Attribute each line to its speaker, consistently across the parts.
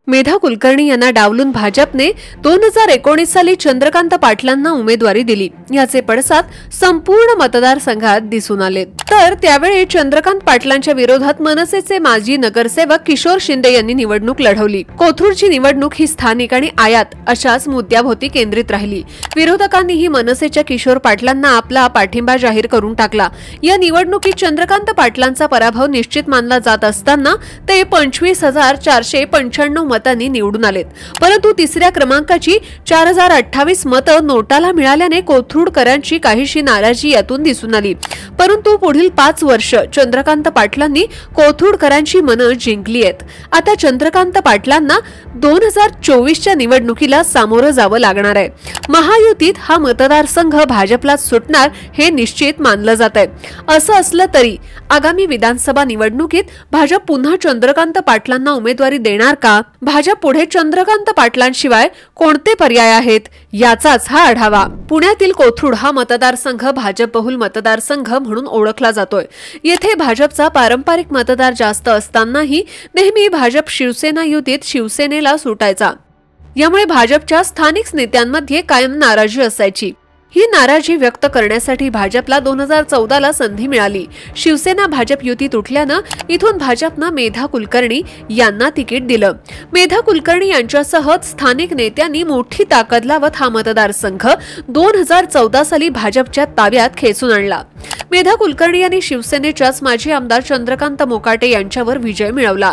Speaker 1: मेधा कुलकर्णी यांना डावलून भाजपने 2019 साली चंद्रकांत पाटलांना उमेदवारी दिली। याचे पडसाद संपूर्ण मतदारसंघात दिसून आले। तर त्यावेळी चंद्रकांत पाटलांच्या विरोधात मनसेचे माजी नगरसेवक किशोर शिंदे यांनी निवडणूक लढवली। कोथरूडची निवडणूक ही स्थानिक आणि आयात अशाच मुद्द्याभोवती केंद्रित राहिली। विरोधकांनीही मनसेच्या किशोर पाटलांना आपला पाठिंबा जाहीर करून टाकला। या निवडणुकीत चंद्रकांत पाटलांचा पराभव निश्चित मानला जात असताना ते 25,495 मतांनी निवडून आलेत। परंतु तिसऱ्या क्रमांकाची 4028 मतं नोटाला मिळाल्याने कोथरूडकरांची काहीशी नाराजी यातून दिसून आली। परंतु पुढील 5 वर्ष चंद्रकांत पाटलांनी कोथरूडकरांची मनं जिंकली आहेत। आता चंद्रकांत पाटलांना 2024च्या निवडणुकीला सामोरं जावं लागणार आहे। महायुतीत हा मतदारसंघ भाजपला सुटणार हे निश्चित मानलं जात आहे। असं असलं तरी आगामी विधानसभा निवडणुकीत भाजप पुन्हा चंद्रकांत पाटलांना उमेदवारी देणार का? भाजप पुढे चंद्रकांत पाटलांशिवाय कोणते पर्याय आहेत याचाच हा आढावा। पुण्यातील कोथरूड हा मतदारसंघ भाजप बहुल मतदारसंघ म्हणून ओळखला जातोय। येथे भाजपचा पारंपरिक मतदार जास्त असतानाही नेहमी भाजप शिवसेना युतीत शिवसेनेला सुटायचा। यामुळे भाजपच्या स्थानिक नेत्यांमध्ये कायम नाराजी असायची। ही नाराजी व्यक्त करण्यासाठी भाजपला 2014ला संधी मिळाली। शिवसेना भाजप युती तुटल्यानं इथून भाजपनं मेधा कुलकर्णी यांना तिकीट दिलं। मेधा कुलकर्णी यांच्यासह स्थानिक नेत्यांनी मोठी ताकद लावत हा मतदारसंघ 2014 साली भाजपच्या ताब्यात खेचून आणला। मेधा कुलकर्णी यांनी शिवसेनेच्याच माजी आमदार चंद्रकांत मोकाटे यांच्यावर विजय मिळवला।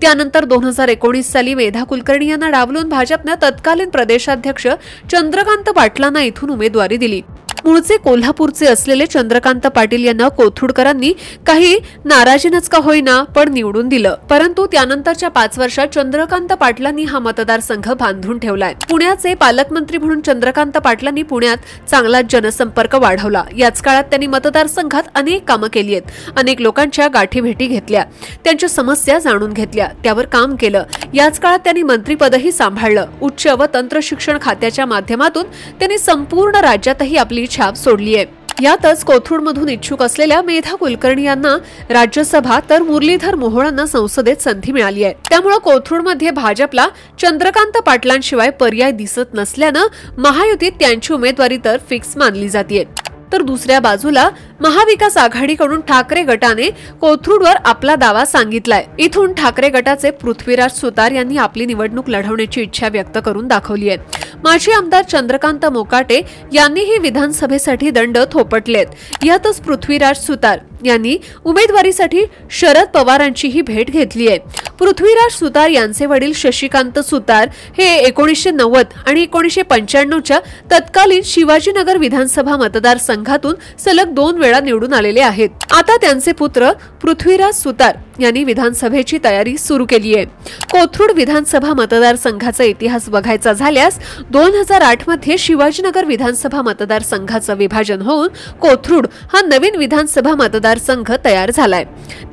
Speaker 1: त्यानंतर 2019 साली मेधा कुलकर्णी यांना डावलून भाजपने तत्कालीन प्रदेशाध्यक्ष चंद्रकांत पाटलांना इथून उमेदवारी दिली। मूळचे कोल्हापूरचे असलेले चंद्रकांत पाटील यांना कोथरूडकरांनी काही नाराजीनच का होईना पण निवडून दिलं। परंतु त्यानंतरच्या 5 वर्षात चंद्रकांत पाटलांनी हा मतदारसंघ बांधून ठेवलाय। पुण्याचे पालकमंत्री म्हणून चंद्रकांत पाटलांनी पुण्यात चांगला जनसंपर्क वाढवला। याच काळात त्यांनी मतदारसंघात अनेक कामं केली आहेत। अनेक लोकांच्या गाठीभेटी घेतल्या, त्यांच्या समस्या जाणून घेतल्या, त्यावर काम केलं। याच काळात त्यांनी मंत्रीपदही सांभाळलं। उच्च व तंत्र शिक्षण खात्याच्या माध्यमातून त्यांनी संपूर्ण राज्यातही आपली छाप सोडली आहे। यातच कोथरूडमधून इच्छुक असलेल्या मेधा कुलकर्णी यांना राज्यसभा तर मुरलीधर मोहोळांना संसदेत संधी मिळाली आहे। त्यामुळे कोथरूडमध्ये भाजपला चंद्रकांत पाटलांशिवाय पर्याय दिसत नसल्यानं महायुतीत त्यांची उमेदवारी तर फिक्स मानली जाते। तर दुसऱ्या बाजूला महाविकास आघाडीकडून ठाकरे गटाने कोथरूडवर आपला दावा सांगितलाय। इथून ठाकरे गटाचे पृथ्वीराज सुतार यांनी आपली निवडणूक लढवण्याची इच्छा व्यक्त करून दाखवली आहे। माजी आमदार चंद्रकांत मोकाटे यांनीही विधानसभेसाठी दंड थोपटलेत। यातच पृथ्वीराज सुतार यांनी उमेदवारीसाठी शरद पवारांचीही भेट घेतली आहे। पृथ्वीराज सुतार यांचे वडील शशिकांत सुतार हे 1990 आणि 1995च्या तत्कालीन शिवाजीनगर विधानसभा मतदारसंघातून सलग 2 वेळा निवडून आलेले आहेत। आता त्यांचे पुत्र पृथ्वीराज सुतार यांनी विधानसभेची तयारी सुरू केली आहे। कोथरूड विधानसभा मतदारसंघाचा इतिहास बघायचा झाल्यास 2008 मध्ये शिवाजीनगर विधानसभा मतदारसंघाचं विभाजन होऊन कोथरूड हा नवीन विधानसभा मतदारसंघ तयार झालाय।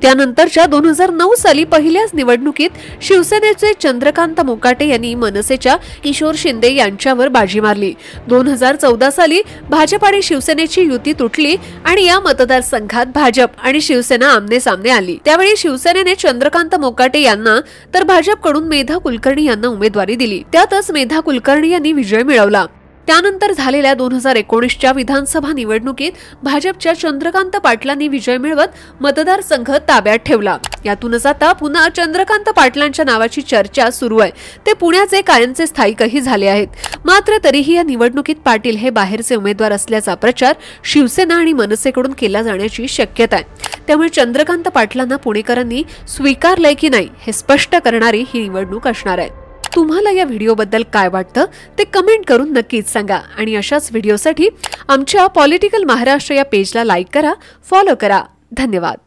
Speaker 1: त्यानंतरच्या 2009 साली पहिल्याच निवडणुकीत शिवसेनेचे चंद्रकांत मोकाटे यांनी मनसेच्या किशोर शिंदे यांच्यावर बाजी मारली। 2014 साली भाजप आणि शिवसेनेची युती तुटली आणि या मतदारसंघात भाजप आणि शिवसेना आमने सामने आली। त्यावेळी शिवसेनेने चंद्रकांत मोकाटे यांना तर भाजपकडून मेधा कुलकर्णी यांना उमेदवारी दिली। त्यातच मेधा कुलकर्णी यांनी विजय मिळवला। त्यानंतर झालेल्या 2019च्या विधानसभा निवडणुकीत भाजपच्या चंद्रकांत पाटलांनी विजय मिळवत मतदारसंघ ताब्यात ठेवला। यातूनच आता पुन्हा चंद्रकांत पाटलांच्या नावाची चर्चा सुरू आहे। ते पुण्याचे कायमचे स्थायिकही झाले आहेत। मात्र तरीही या निवडणुकीत पाटील हे बाहेरचे उमेदवार असल्याचा प्रचार शिवसेना आणि मनसेकडून केला जाण्याची शक्यता आहे। त्यामुळे चंद्रकांत पाटलांना पुणेकरांनी स्वीकारलंय की नाही हे स्पष्ट करणारी ही निवडणूक असणार आहे। तुम्हाला या व्हिडिओबद्दल काय वाटतं ते कमेंट करून नक्कीच सांगा आणि अशाच व्हिडिओसाठी आमच्या पॉलिटिकल महाराष्ट्र या पेजला लाईक करा, फॉलो करा। धन्यवाद।